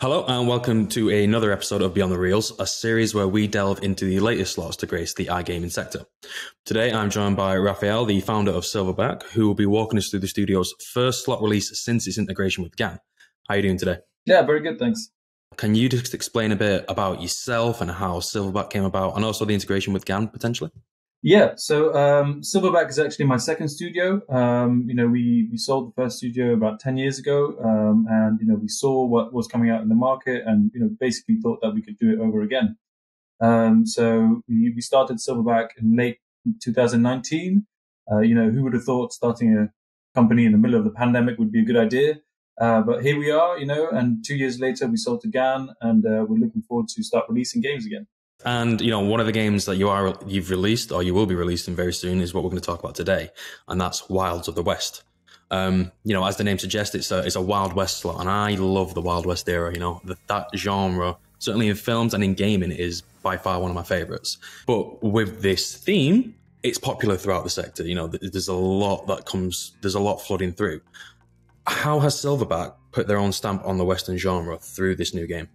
Hello and welcome to another episode of Beyond the Reels, a series where we delve into the latest slots to grace the iGaming sector. Today I'm joined by Raphael, the founder of Silverback, who will be walking us through the studio's first slot release since its integration with GAN. How are you doing today? Yeah, very good, thanks. Can you just explain a bit about yourself and how Silverback came about and also the integration with GAN potentially? Yeah, so Silverback is actually my second studio. We sold the first studio about 10 years ago, and we saw what was coming out in the market, and basically thought that we could do it over again. So we started Silverback in late 2019. Who would have thought starting a company in the middle of the pandemic would be a good idea? But here we are, and 2 years later we sold to GAN, and we're looking forward to start releasing games again. And, one of the games that you've released or you will be releasing very soon is what we're going to talk about today. And that's Wilds of the West. As the name suggests, it's a Wild West slot. And I love the Wild West era. That genre, certainly in films and in gaming, is by far one of my favorites. But with this theme, it's popular throughout the sector. There's a lot flooding through. How has Silverback put their own stamp on the Western genre through this new game?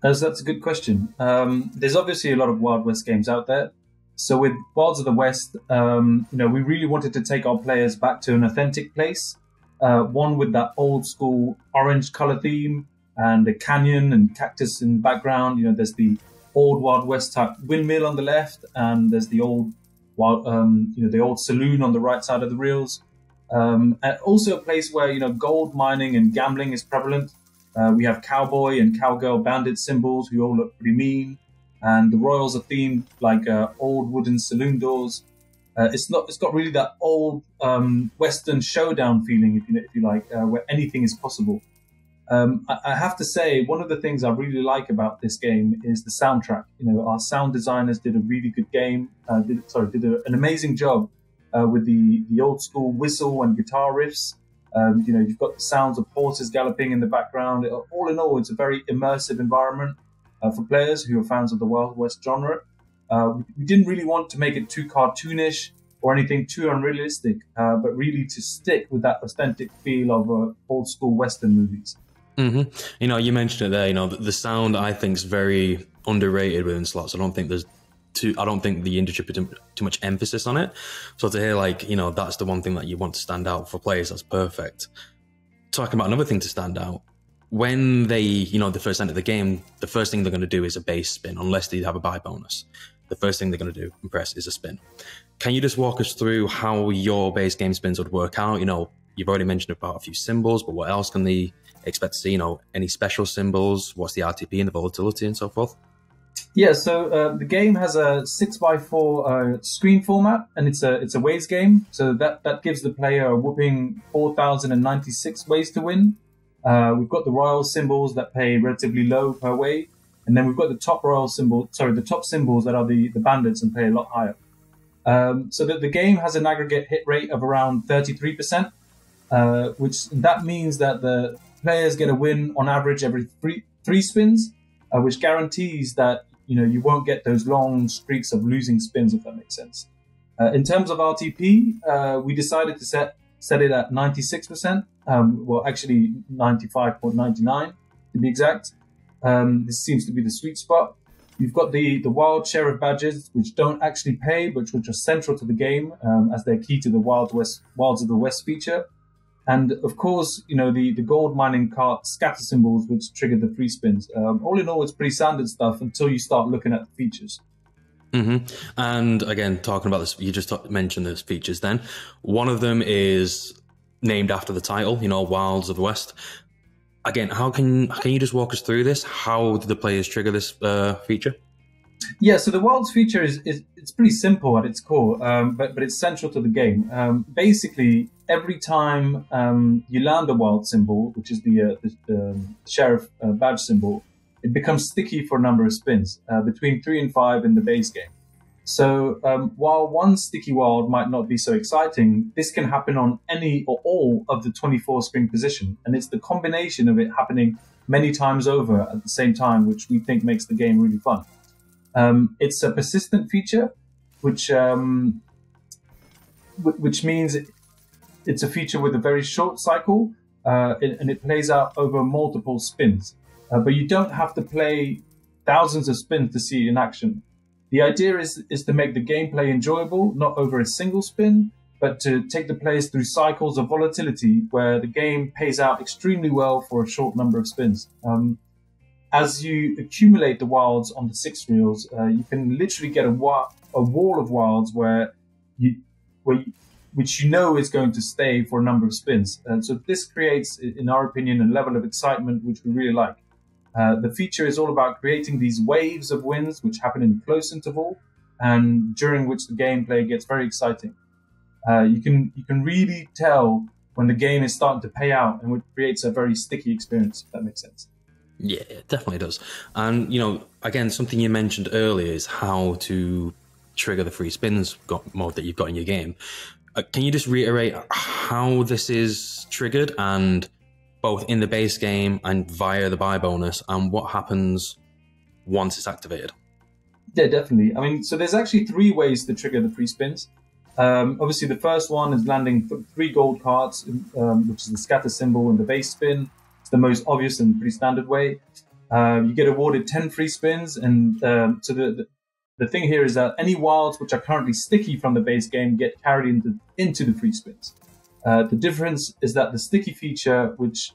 That's a good question. There's obviously a lot of Wild West games out there. So with Wilds of the West, we really wanted to take our players back to an authentic place, one with that old school orange color theme and a canyon and cactus in the background. There's the old Wild West type windmill on the left, and there's the old the old saloon on the right side of the reels. And also a place where gold mining and gambling is prevalent. We have cowboy and cowgirl bandit symbols who all look pretty mean, and the royals are themed like old wooden saloon doors. It's got really that old Western showdown feeling, if you like, where anything is possible. I have to say, one of the things I really like about this game is the soundtrack. Our sound designers did a really good did an amazing job with the old school whistle and guitar riffs. You've got the sounds of horses galloping in the background. All in all, it's a very immersive environment for players who are fans of the Wild West genre. We didn't really want to make it too cartoonish or anything too unrealistic, but really to stick with that authentic feel of old school Western movies. Mm-hmm. You mentioned it there. The sound I think is very underrated within slots. I don't think the industry put too much emphasis on it. So to hear that's the one thing that you want to stand out for players, that's perfect. Talking about another thing to stand out, when they, the first enter the game, the first thing they're going to do is a base spin, unless they have a buy bonus. The first thing they're going to do and press is a spin. Can you just walk us through how your base game spins would work out? You've already mentioned about a few symbols, but what else can they expect to see? Any special symbols? What's the RTP and the volatility and so forth? Yeah, so the game has a 6x4 screen format, and it's a ways game. So that gives the player a whopping 4,096 ways to win. We've got the royal symbols that pay relatively low per way, and then we've got the top symbols that are the bandits and pay a lot higher. So that the game has an aggregate hit rate of around 33%, which that means that the players get a win on average every three spins, which guarantees that you won't get those long streaks of losing spins, if that makes sense. In terms of RTP, we decided to set it at 96%. Actually 95.99 to be exact. This seems to be the sweet spot. You've got the wild sheriff badges, which don't actually pay, but which are central to the game, as they're key to the Wilds of the West feature. And of course, the gold mining cart scatter symbols, which trigger the free spins. All in all, it's pretty standard stuff until you start looking at the features. Mm-hmm. And again, talking about this, you just mentioned those features then. One of them is named after the title, Wilds of the West. Again, how can you just walk us through this? How do the players trigger this feature? Yeah, so the Wilds feature is it's pretty simple at its core, but it's central to the game. Basically, every time you land a wild symbol, which is the sheriff badge symbol, it becomes sticky for a number of spins, between 3 and 5 in the base game. So while one sticky wild might not be so exciting, this can happen on any or all of the 24 spin position, and it's the combination of it happening many times over at the same time which we think makes the game really fun. It's a persistent feature, which means it's a feature with a very short cycle, and it plays out over multiple spins. but you don't have to play thousands of spins to see it in action. The idea is to make the gameplay enjoyable, not over a single spin, but to take the players through cycles of volatility where the game pays out extremely well for a short number of spins. As you accumulate the wilds on the 6 reels, you can literally get a wall of wilds which you know is going to stay for a number of spins. And so this creates, in our opinion, a level of excitement which we really like. The feature is all about creating these waves of wins which happen in close interval and during which the gameplay gets very exciting. You can really tell when the game is starting to pay out, and it creates a very sticky experience, if that makes sense. Yeah, it definitely does. And, again, something you mentioned earlier is how to trigger the free spins mode that you've got in your game. Can you just reiterate how this is triggered, and both in the base game and via the buy bonus, and what happens once it's activated? Yeah, definitely. I mean, so there's actually 3 ways to trigger the free spins. Obviously, the first one is landing 3 gold cards, which is the scatter symbol and the base spin. It's the most obvious and pretty standard way. You get awarded 10 free spins, and so the thing here is that any wilds which are currently sticky from the base game get carried into the free spins. The difference is that the sticky feature, which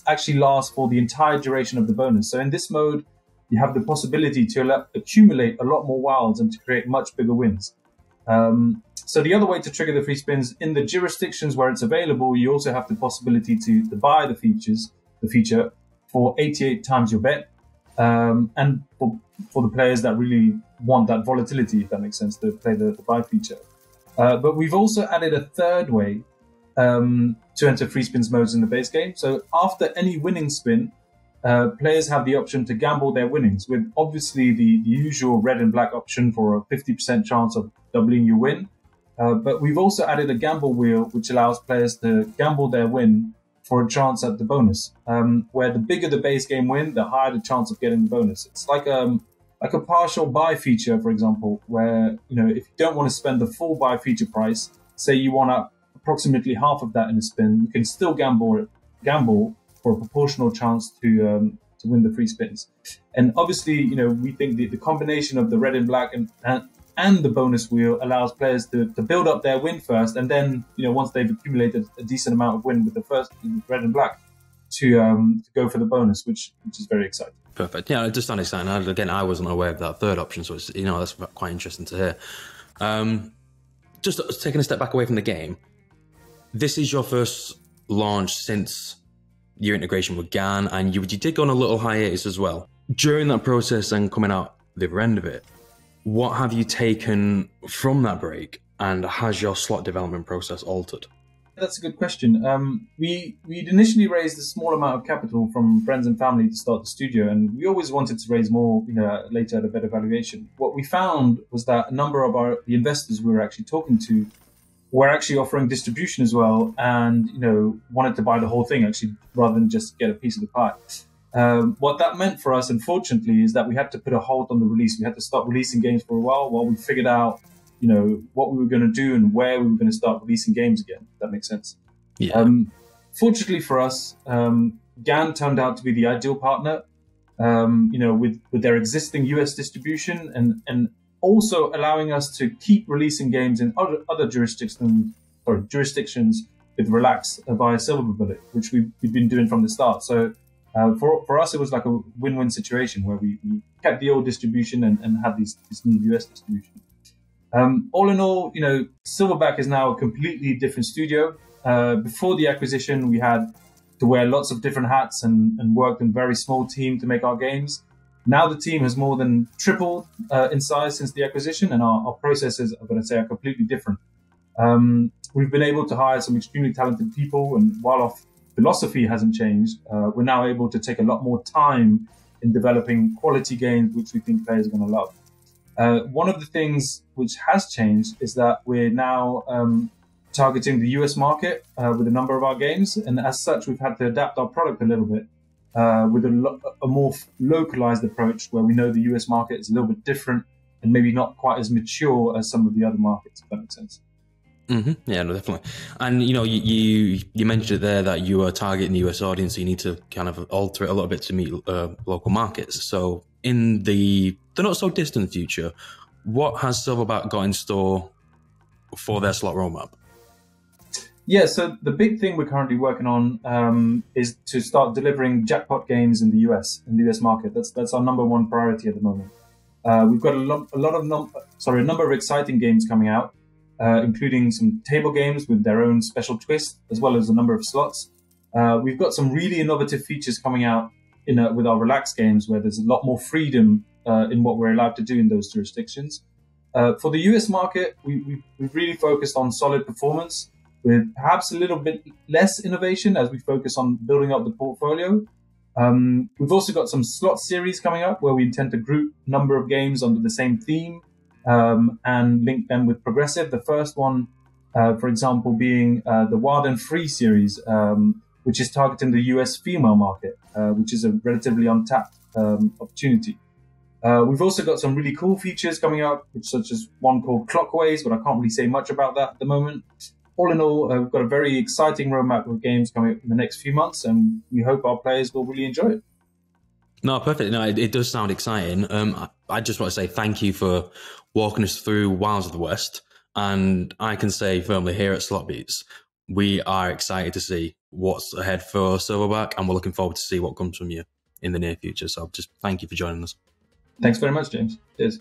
actually lasts for the entire duration of the bonus. So in this mode, you have the possibility to accumulate a lot more wilds and to create much bigger wins. So the other way to trigger the free spins, in the jurisdictions where it's available, you also have the possibility to buy the feature for 88 times your bet, and for the players that really want that volatility, if that makes sense, to play the buy feature. But we've also added a third way to enter free spins modes in the base game. So after any winning spin, players have the option to gamble their winnings, with obviously the usual red and black option for a 50% chance of doubling your win. But we've also added a gamble wheel, which allows players to gamble their win for a chance at the bonus, where the bigger the base game win, the higher the chance of getting the bonus. It's like a partial buy feature, for example, where, if you don't want to spend the full buy feature price, say you want approximately half of that in a spin, you can still gamble for a proportional chance to win the free spins. And obviously, we think the combination of the red and black and the bonus wheel allows players to build up their win first, and then, once they've accumulated a decent amount of win with the first red and black, to go for the bonus, which is very exciting. Perfect. Yeah, it just sounds exciting. Again, I wasn't aware of that third option, so it's, that's quite interesting to hear. Just taking a step back away from the game, this is your first launch since your integration with GAN, and you did go on a little hiatus as well. During that process and coming out the other end of it, what have you taken from that break, and has your slot development process altered? That's a good question. We'd initially raised a small amount of capital from friends and family to start the studio, and we always wanted to raise more, later at a better valuation. What we found was that a number of the investors we were actually talking to were actually offering distribution as well, and wanted to buy the whole thing actually, rather than just get a piece of the pie. What that meant for us, unfortunately, is that we had to put a hold on the release. We had to stop releasing games for a while we figured out, what we were going to do and where we were going to start releasing games again, if that makes sense. Yeah. Fortunately for us, GAN turned out to be the ideal partner, with their existing US distribution and also allowing us to keep releasing games in other jurisdictions with Relax via Silverback, which we've been doing from the start. So for us, it was like a win-win situation where we kept the old distribution and had this new US distribution. All in all, Silverback is now a completely different studio. Before the acquisition, we had to wear lots of different hats and worked in a very small team to make our games. Now the team has more than tripled in size since the acquisition, and our processes, I'm going to say, are completely different. We've been able to hire some extremely talented people, and while our philosophy hasn't changed, we're now able to take a lot more time in developing quality games, which we think players are going to love. One of the things which has changed is that we're now targeting the US market with a number of our games, and as such, we've had to adapt our product a little bit with a more localized approach, where we know the US market is a little bit different and maybe not quite as mature as some of the other markets, if that makes sense. Yeah, no, definitely. And you mentioned it there that you are targeting the US audience, so you need to kind of alter it a little bit to meet local markets. So in the not so distant future, what has Silverback got in store for their slot roadmap? Yeah, so the big thing we're currently working on is to start delivering jackpot games in the US market. That's our number one priority at the moment. We've got a number of exciting games coming out, including some table games with their own special twist, as well as a number of slots. We've got some really innovative features coming out with our relaxed games, where there's a lot more freedom in what we're allowed to do in those jurisdictions. For the US market, we've really focused on solid performance, with perhaps a little bit less innovation as we focus on building up the portfolio. We've also got some slot series coming up where we intend to group a number of games under the same theme and link them with progressive. The first one, for example, being the Wild and Free series, which is targeting the US female market, which is a relatively untapped opportunity. We've also got some really cool features coming up, such as one called Clockways, but I can't really say much about that at the moment. All in all, we've got a very exciting roadmap of games coming up in the next few months, and we hope our players will really enjoy it. No, perfect. No, it does sound exciting. I just want to say thank you for walking us through Wilds of the West. And I can say firmly here at SlotBeats, we are excited to see what's ahead for Silverback, and we're looking forward to see what comes from you in the near future. So just thank you for joining us. Thanks very much, James. Cheers.